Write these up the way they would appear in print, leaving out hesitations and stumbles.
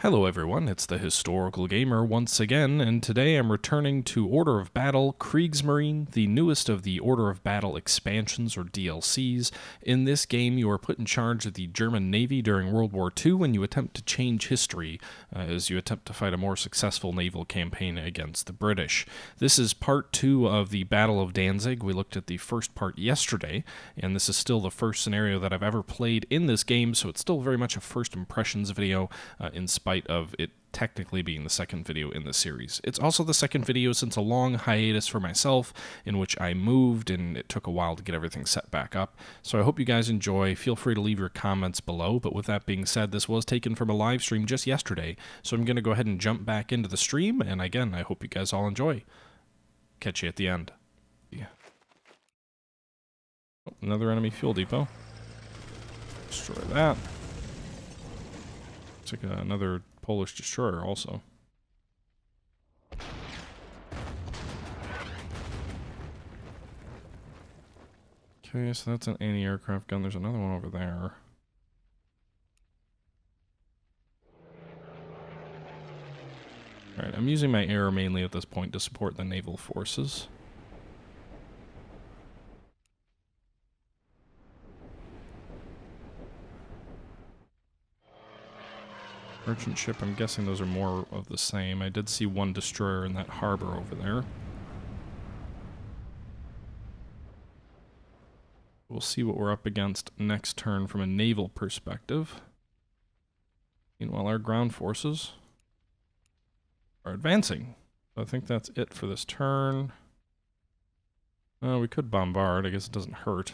Hello everyone, it's the Historical Gamer once again, and today I'm returning to Order of Battle Kriegsmarine, the newest of the Order of Battle expansions or DLCs. In this game, you are put in charge of the German Navy during World War II when you attempt to change history as you attempt to fight a more successful naval campaign against the British. This is part 2 of the Battle of Danzig. We looked at the first part yesterday, and this is still the first scenario that I've ever played in this game, so it's still very much a first impressions video in spite of it technically being the second video in the series. It's also the second video since a long hiatus for myself in which I moved and it took a while to get everything set back up. So I hope you guys enjoy. Feel free to leave your comments below, but with that being said, this was taken from a live stream just yesterday, so I'm going to go ahead and jump back into the stream, and again, I hope you guys all enjoy. Catch you at the end. Yeah. Oh, another enemy fuel depot. Destroy that. It's like another Polish destroyer also. Okay, so that's an anti-aircraft gun. There's another one over there. Alright, I'm using my air mainly at this point to support the naval forces. Merchant ship, I'm guessing those are more of the same. I did see one destroyer in that harbor over there. We'll see what we're up against next turn from a naval perspective. Meanwhile, our ground forces are advancing. So I think that's it for this turn. We could bombard. I guess it doesn't hurt.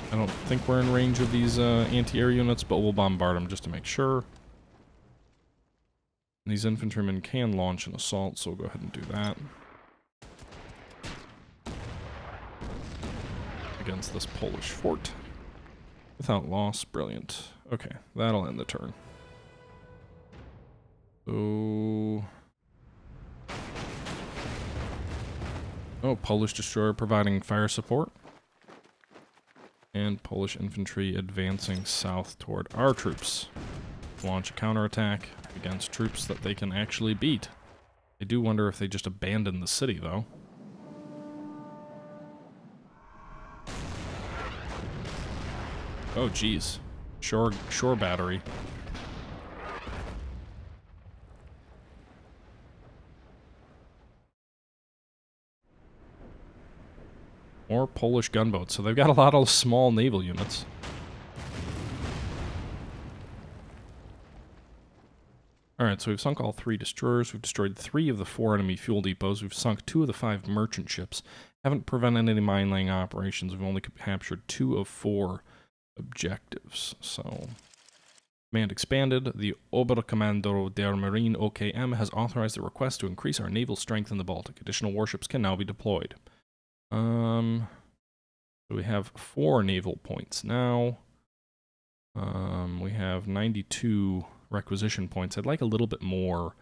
I don't think we're in range of these anti-air units, but we'll bombard them just to make sure. And these infantrymen can launch an assault, so we'll go ahead and do that. Against this Polish fort. Without loss, brilliant. Okay, that'll end the turn. So... oh, Polish destroyer providing fire support. And Polish infantry advancing south toward our troops. Launch a counterattack against troops that they can actually beat. I do wonder if they just abandoned the city, though. Oh, geez. Shore battery. More Polish gunboats, so they've got a lot of small naval units. Alright, so we've sunk all 3 destroyers, we've destroyed 3 of the 4 enemy fuel depots, we've sunk 2 of the 5 merchant ships, haven't prevented any mine-laying operations, we've only captured 2 of 4 objectives, so... Command expanded. The Oberkommando der Marine OKM has authorized the request to increase our naval strength in the Baltic. Additional warships can now be deployed. So we have 4 naval points now. We have 92 requisition points. I'd like a little bit more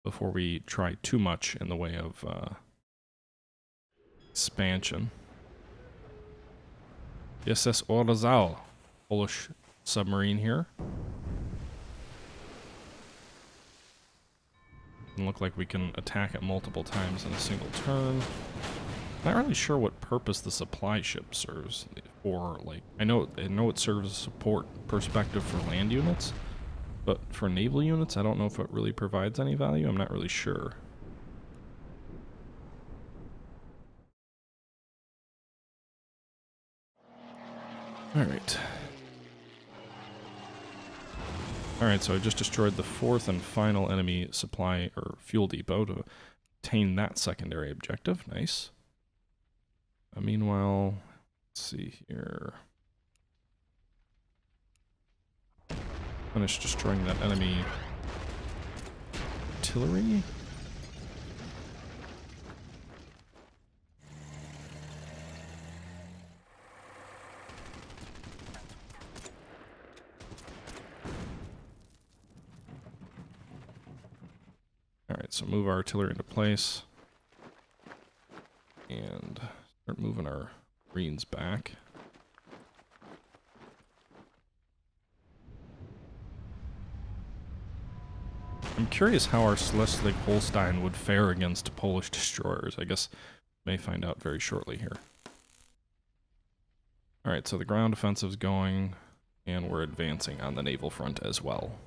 before we try too much in the way of expansion. SS Orzał, Polish submarine here. Doesn't look like we can attack it multiple times in a single turn. Not really sure what purpose the supply ship serves for. Like, I know it serves as a support perspective for land units, but for naval units, I don't know if it really provides any value. I'm not really sure. Alright. Alright, so I just destroyed the 4th and final enemy supply or fuel depot to obtain that secondary objective. Nice. Meanwhile, let's see here. Finish destroying that enemy artillery. Alright, so move our artillery into place. And start moving our Marines back. I'm curious how our Schleswig-Holstein would fare against Polish destroyers. I guess may find out very shortly here. Alright, so the ground offensive's going, and we're advancing on the naval front as well.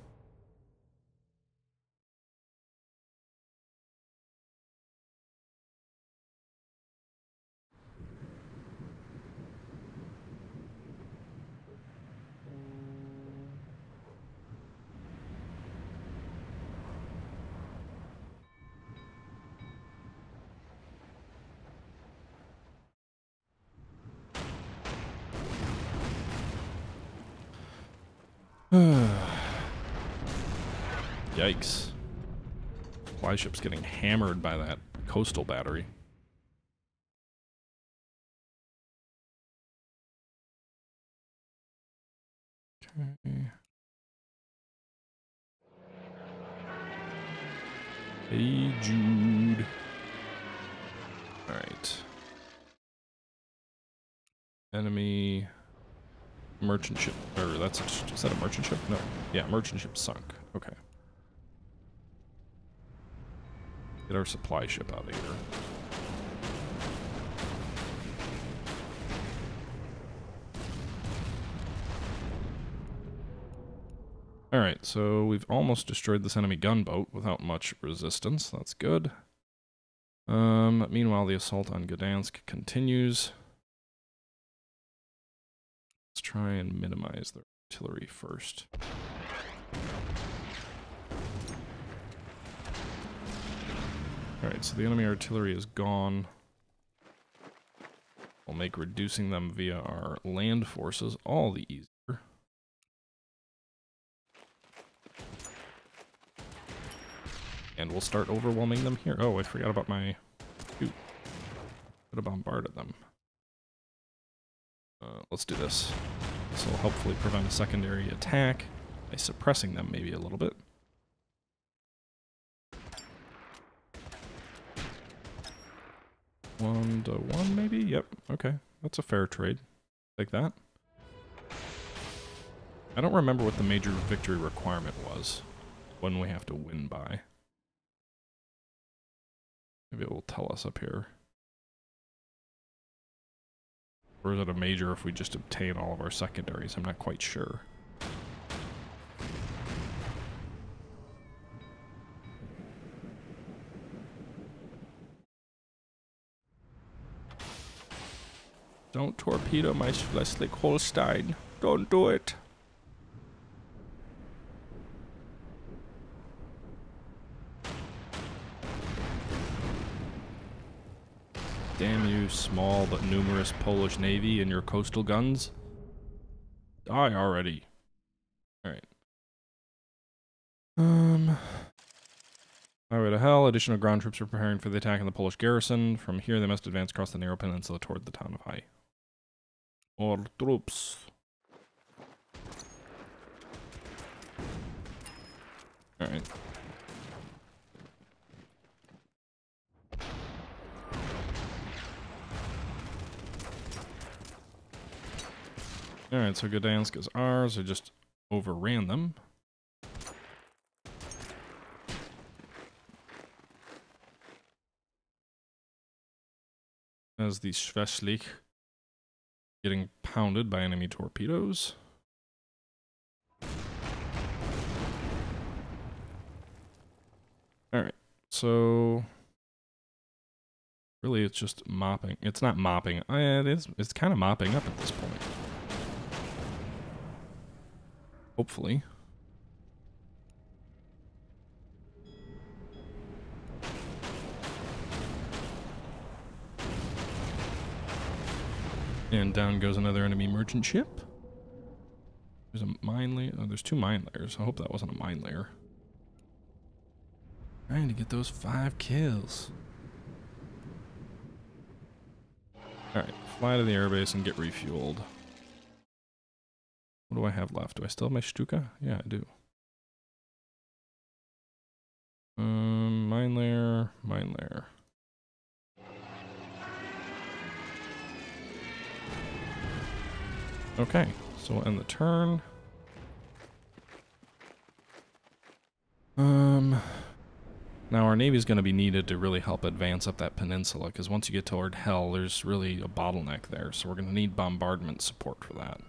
Yikes. Supply ship's getting hammered by that coastal battery. Okay. Hey, Jude. Alright. Enemy merchant ship, or is that a merchant ship? No. Yeah, merchant ship sunk. Okay. Get our supply ship out of here. Alright, so we've almost destroyed this enemy gunboat without much resistance. That's good. Meanwhile, the assault on Gdansk continues. Let's try and minimize the artillery first. Alright, so the enemy artillery is gone. We'll make reducing them via our land forces all the easier. And we'll start overwhelming them here. Oh, I forgot about my... Shoot. Could have bombarded them. Let's do this. This will hopefully prevent a secondary attack by suppressing them maybe a little bit. One to one, maybe? Yep, okay. That's a fair trade. Like that. I don't remember what the major victory requirement was. When we have to win by. Maybe it will tell us up here. Or is it a major if we just obtain all of our secondaries? I'm not quite sure. Don't torpedo my Schleswig-Holstein. Don't do it. Damn you, small but numerous Polish navy and your coastal guns. Die already. Alright. Highway to hell. Additional ground troops are preparing for the attack on the Polish garrison. From here, they must advance across the narrow peninsula toward the town of Hai. More troops. Alright. Alright, so Gdansk is ours. I just overran them. As the Schleswig getting pounded by enemy torpedoes. Alright, so really it's just mopping. It's not mopping. It's kind of mopping up at this point. Hopefully. And down goes another enemy merchant ship. There's a mine layer. Oh, there's 2 mine layers. I hope that wasn't a mine layer. Trying to get those 5 kills. Alright, fly to the airbase and get refueled. What do I have left? Do I still have my Stuka? Yeah, I do. Mine layer, mine layer. Okay, so we'll end the turn. Now our Navy's going to be needed to really help advance up that peninsula, because once you get toward Hell, there's really a bottleneck there, so we're going to need bombardment support for that.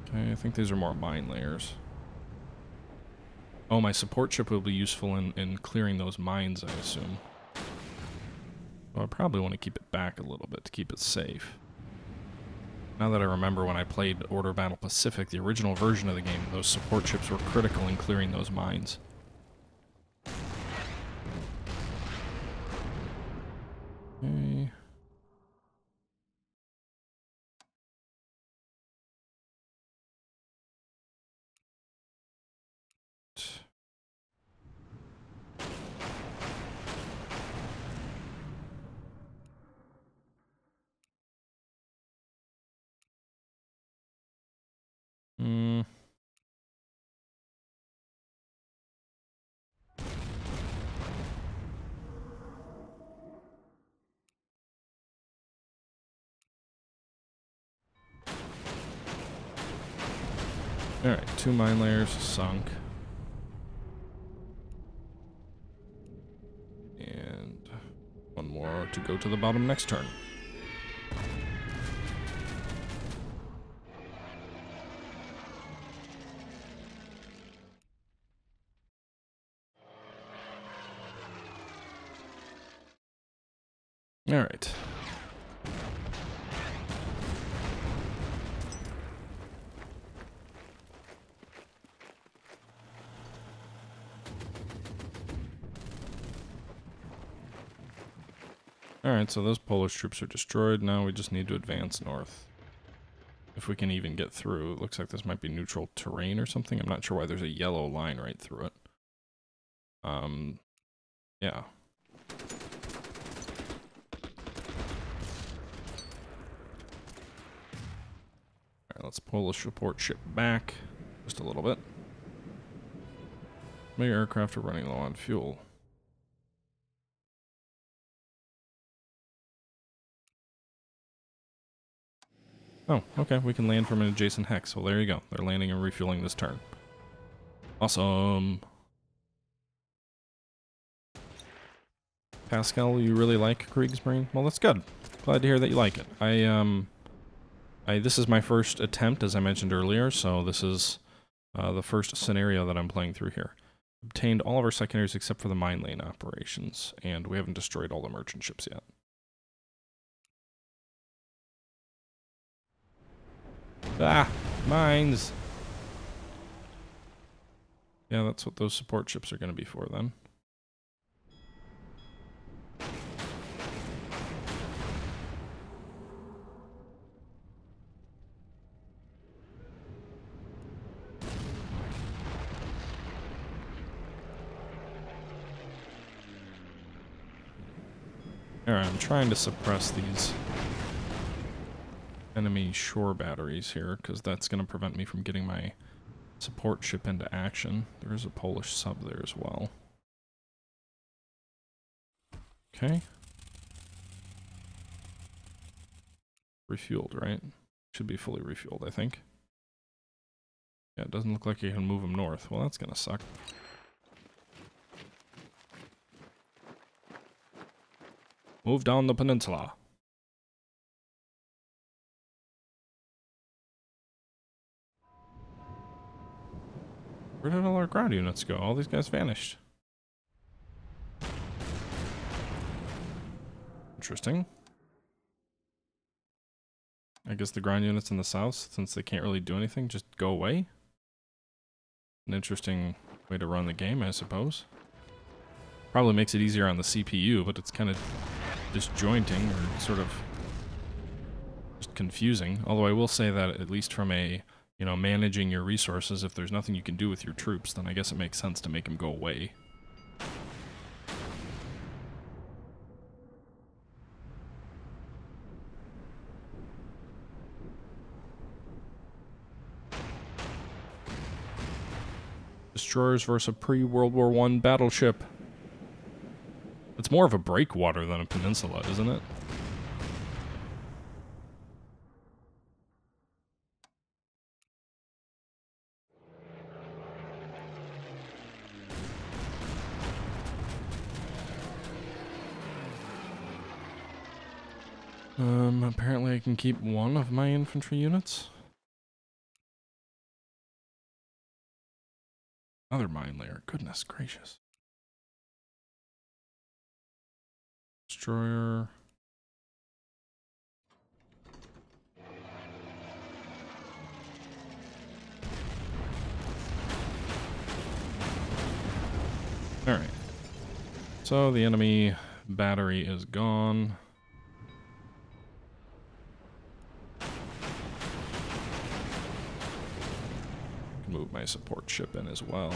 Okay, I think these are more mine layers. Oh, my support ship will be useful in clearing those mines, I assume. Well, I probably want to keep it back a little bit to keep it safe. Now that I remember when I played Order of Battle Pacific, the original version of the game, those support ships were critical in clearing those mines. Okay. Alright, 2 mine layers sunk. And 1 more to go to the bottom next turn. Alright. Alright, so those Polish troops are destroyed. Now we just need to advance north. If we can even get through. It looks like this might be neutral terrain or something. I'm not sure why there's a yellow line right through it. Yeah. Alright, let's pull the support ship back just a little bit. My aircraft are running low on fuel. Oh, okay, we can land from an adjacent hex. Well, there you go. They're landing and refueling this turn. Awesome. Pascal, you really like Kriegsmarine? Well, that's good. Glad to hear that you like it. This is my first attempt, as I mentioned earlier, so this is the first scenario that I'm playing through here. Obtained all of our secondaries except for the mine lane operations, and we haven't destroyed all the merchant ships yet. Ah, mines! Yeah, that's what those support ships are going to be for then. Alright, I'm trying to suppress these enemy shore batteries here, because that's going to prevent me from getting my support ship into action. There is a Polish sub there as well. Okay. Refueled, right? Should be fully refueled, I think. Yeah, it doesn't look like you can move them north. Well, that's going to suck. Move down the peninsula. Where did all our ground units go? All these guys vanished. Interesting. I guess the ground units in the south, since they can't really do anything, just go away? An interesting way to run the game, I suppose. Probably makes it easier on the CPU, but it's kind of disjointing or sort of just confusing. Although I will say that at least from a, you know, managing your resources, if there's nothing you can do with your troops, then I guess it makes sense to make them go away. Destroyers versus a pre-World War I battleship. It's more of a breakwater than a peninsula, isn't it? Apparently I can keep one of my infantry units. Another mine layer. Goodness gracious. Destroyer. Alright. So the enemy battery is gone. Move my support ship in as well.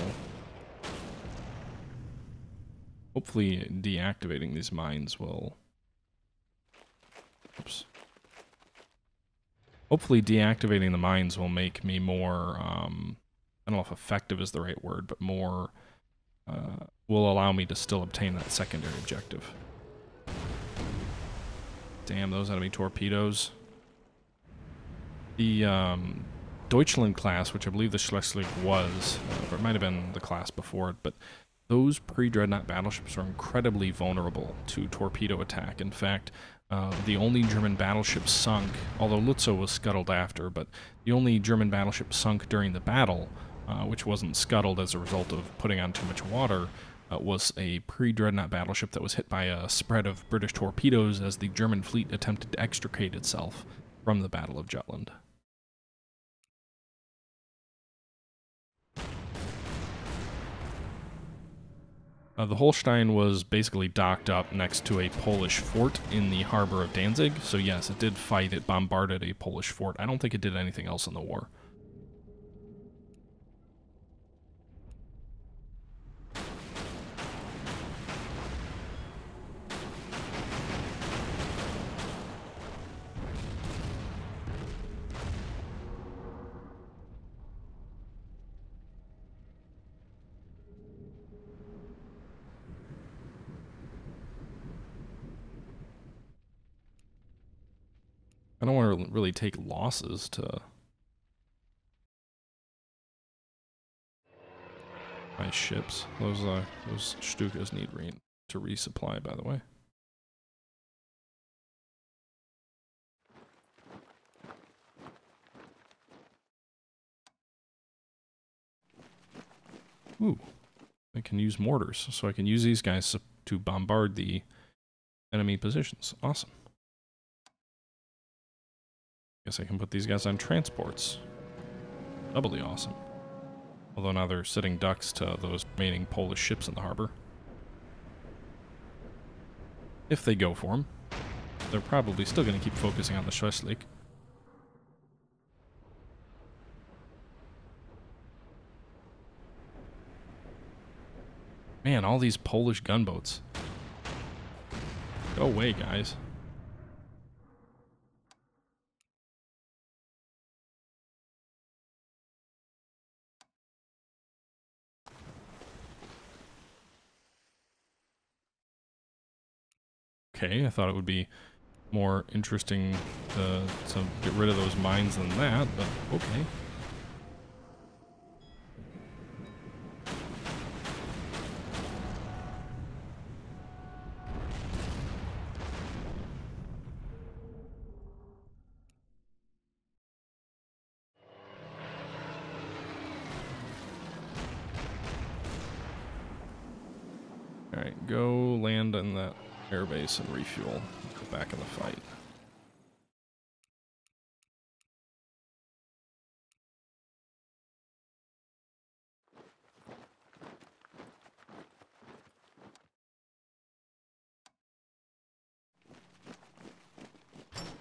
Hopefully deactivating these mines will... Oops. Hopefully deactivating the mines will make me more, I don't know if effective is the right word, but more, will allow me to still obtain that secondary objective. Damn, those enemy torpedoes. The, Deutschland class, which I believe the Schleswig was, or it might have been the class before it, but those pre-dreadnought battleships are incredibly vulnerable to torpedo attack. In fact, the only German battleship sunk, although Lutzow was scuttled after, but the only German battleship sunk during the battle, which wasn't scuttled as a result of putting on too much water, was a pre-dreadnought battleship that was hit by a spread of British torpedoes as the German fleet attempted to extricate itself from the Battle of Jutland. The Holstein was basically docked up next to a Polish fort in the harbor of Danzig, so yes, it did fight, it bombarded a Polish fort. I don't think it did anything else in the war. I don't want to really take losses to my ships. Those Stukas need to resupply, by the way. Ooh, I can use mortars, so I can use these guys to bombard the enemy positions. Awesome. Guess I can put these guys on transports. Doubly awesome. Although now they're sitting ducks to those remaining Polish ships in the harbor. If they go for them. They're probably still going to keep focusing on the Schleswig. Man, all these Polish gunboats. Go away, guys. Okay, I thought it would be more interesting to get rid of those mines than that, but okay. Alright, go land in that airbase and refuel. Go back in the fight.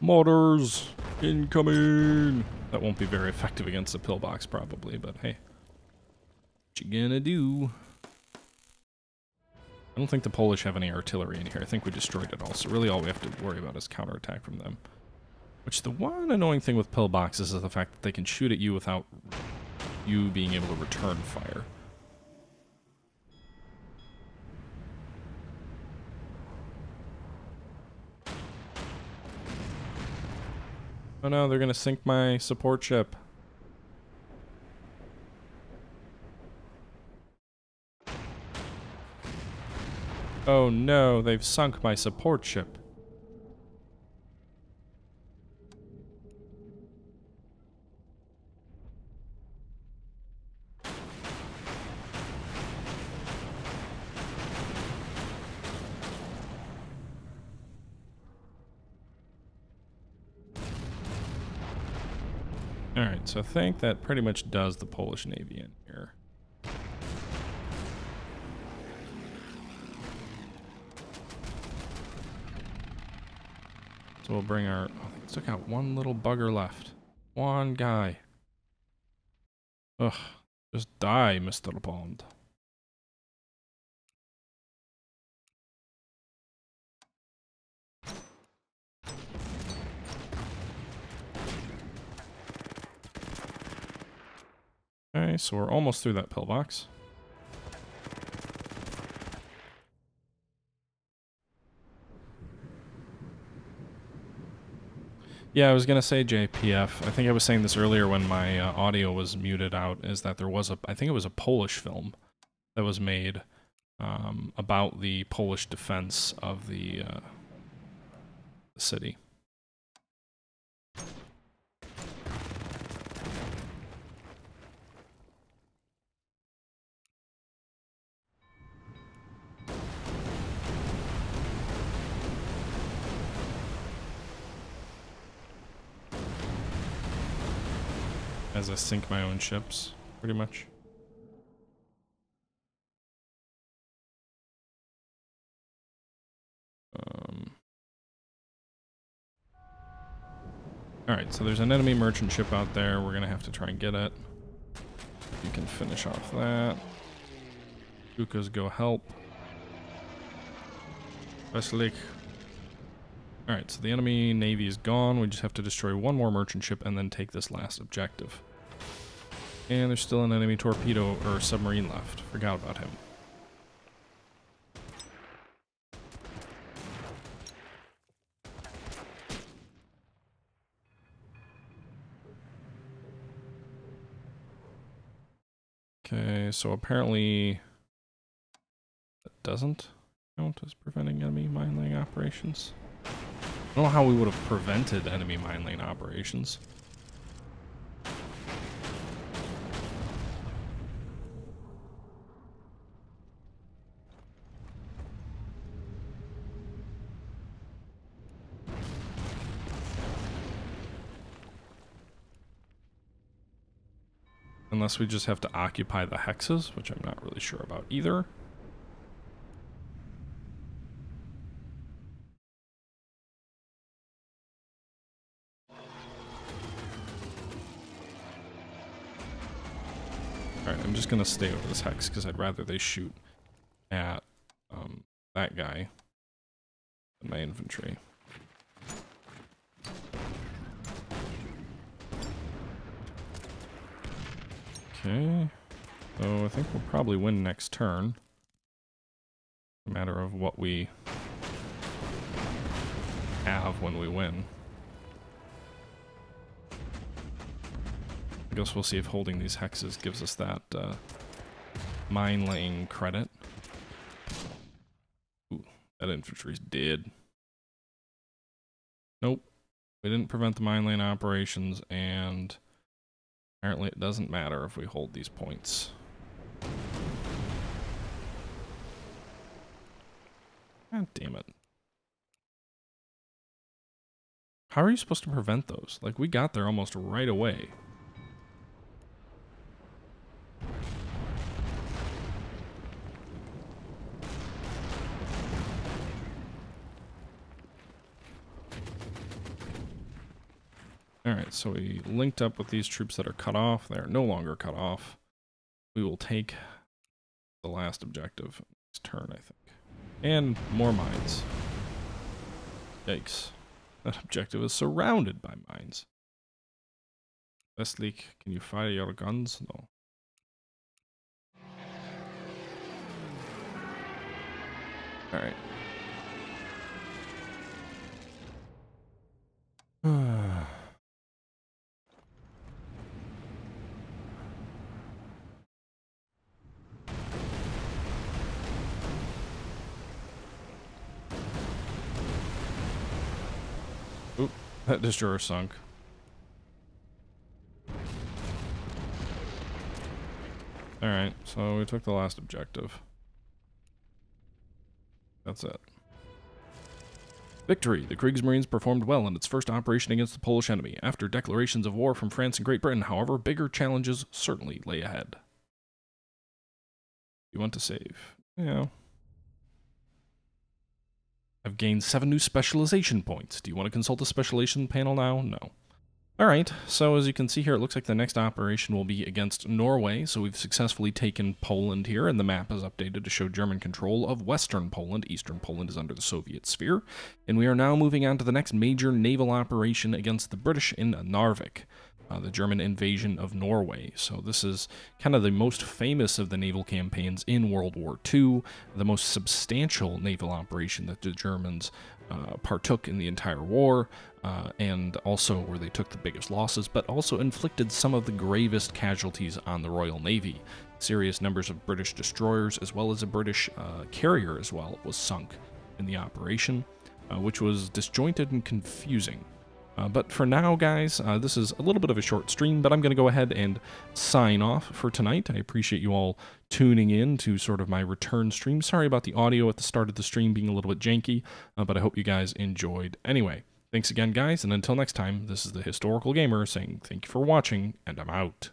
Mortars incoming! That won't be very effective against the pillbox probably, but hey. What you gonna do? I don't think the Polish have any artillery in here. I think we destroyed it all, so really all we have to worry about is counterattack from them. Which the one annoying thing with pillboxes is the fact that they can shoot at you without you being able to return fire. Oh no, they're gonna sink my support ship. Oh no, they've sunk my support ship. Alright, so I think that pretty much does the Polish Navy in here. So we'll bring our... Oh, still got one little bugger left. One guy. Ugh. Just die, Mr. Bond. Okay, so we're almost through that pillbox. Yeah, I was gonna say JPF. I think I was saying this earlier when my audio was muted out, is that there was I think it was a Polish film that was made about the Polish defense of the city. As I sink my own ships, pretty much. Alright, so there's an enemy merchant ship out there. We're gonna have to try and get it. You can finish off that. Jukas go help. Westlich. Alright, so the enemy navy is gone. We just have to destroy one more merchant ship and then take this last objective. And there's still an enemy torpedo or submarine left. Forgot about him. Okay, so apparently that doesn't count as preventing enemy mine laying operations. I don't know how we would have prevented enemy mine laying operations. Unless we just have to occupy the hexes, which I'm not really sure about either. Alright, I'm just gonna stay over this hex because I'd rather they shoot at that guy than my infantry. Okay, so I think we'll probably win next turn. A matter of what we have when we win. I guess we'll see if holding these hexes gives us that mine laying credit. Ooh, that infantry's dead. Nope, we didn't prevent the mine laying operations, and apparently it doesn't matter if we hold these points. God damn it. How are you supposed to prevent those? Like, we got there almost right away. Alright, so we linked up with these troops that are cut off. They are no longer cut off. We will take the last objective next turn, I think. And more mines. Yikes. That objective is surrounded by mines. Westlich, can you fire your guns? No. Alright. Oop, that destroyer sunk. Alright, so we took the last objective. That's it. Victory! The Kriegsmarines performed well in its first operation against the Polish enemy. After declarations of war from France and Great Britain, however, bigger challenges certainly lay ahead. You want to save? Yeah. I've gained 7 new specialization points. Do you want to consult the specialization panel now? No. Alright, so as you can see here, it looks like the next operation will be against Norway, so we've successfully taken Poland here, and the map is updated to show German control of Western Poland. Eastern Poland is under the Soviet sphere, and we are now moving on to the next major naval operation against the British in Narvik, the German invasion of Norway. So this is kind of the most famous of the naval campaigns in World War II, the most substantial naval operation that the Germans partook in the entire war, and also where they took the biggest losses, but also inflicted some of the gravest casualties on the Royal Navy. Serious numbers of British destroyers, as well as a British carrier as well, was sunk in the operation, which was disjointed and confusing. But for now, guys, this is a little bit of a short stream, but I'm going to go ahead and sign off for tonight. I appreciate you all tuning in to sort of my return stream. Sorry about the audio at the start of the stream being a little bit janky, but I hope you guys enjoyed anyway. Thanks again, guys, and until next time, this is the Historical Gamer saying thank you for watching, and I'm out.